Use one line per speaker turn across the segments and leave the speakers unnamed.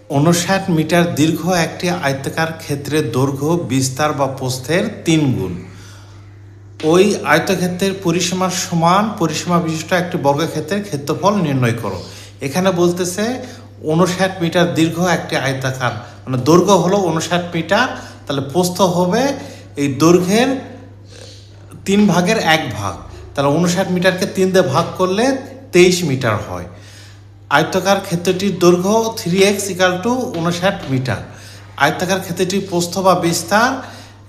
59 metre দীর্ঘ একটি আয়তাকার ক্ষেত্রের দৈর্ঘ্য বিস্তার বা প্রস্থের 3 গুণ। ওই আয়তক্ষেত্রের পরিসীমার সমান পরিসীমা বিশিষ্ট একটি বর্গক্ষেত্রের ক্ষেত্রফল নির্ণয় করো। এখানে বলতেছে 59 মিটার দীর্ঘ একটি আয়তাকার, মানে দৈর্ঘ্য হলো 59 মিটার, তাহলে প্রস্থ হবে এই দৈর্ঘ্যের 3 ভাগের 1 ভাগ। তাহলে 59 মিটারকে 3 দিয়ে ভাগ করলে 23 মিটার হয়। আয়তাকার ক্ষেত্রটির দৈর্ঘ্য 3x = 59 মিটার। আয়তাকার ক্ষেত্রটির প্রস্থ বা বিস্তার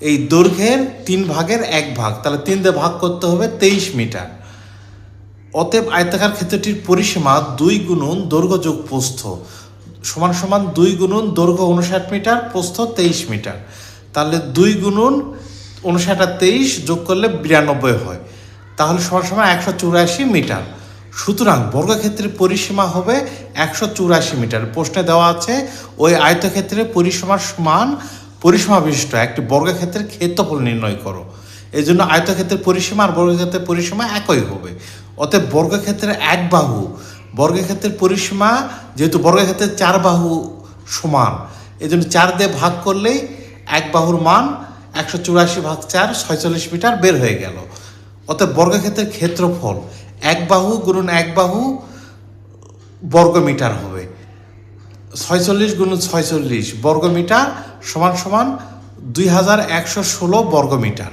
এই দৈর্ঘ্যের 3 ভাগের 1 ভাগ, তাহলে 3 দিয়ে ভাগ করতে হবে 23 মিটার। অতএব আয়তাকার ক্ষেত্রটির পরিসীমা 2 গুণন দৈর্ঘ্য যোগ প্রস্থ সমান সমান 2 গুণন দৈর্ঘ্য 59 মিটার, প্রস্থ 23 মিটার। তাহলে 2 গুণন 59 আর 23 যোগ করলে 92 হয়, তাহলে সমান সমান 184 মিটার। সুতরাং বর্গক্ষেত্রের পরিসীমা হবে 184 মিটার। প্রশ্নে দেওয়া আছে ওই আয়তক্ষেত্রের পরিসীমার সমান পরিসীমা বিশিষ্ট একটি বর্গক্ষেত্রের ক্ষেত্রফল নির্ণয় করো। এই জন্য আয়তক্ষেত্রের পরিসীমা আর বর্গক্ষেত্রের পরিসীমা একই হবে। অতএব বর্গক্ষেত্রের এক বাহু, বর্গক্ষেত্রের পরিসীমা যেহেতু বর্গক্ষেত্রের 4 বাহু সমান, এই জন্য 4 দিয়ে ভাগ করলেই এক বাহুর মান 184 ভাগ 4 46 মিটার বের হয়ে গেল। অতএব বর্গক্ষেত্রের ক্ষেত্রফল এক বাহু গুণন এক বাহু বর্গমিটার হবে। 46 গুণন 46 বর্গমিটার সমান সমান 2116 বর্গমিটার।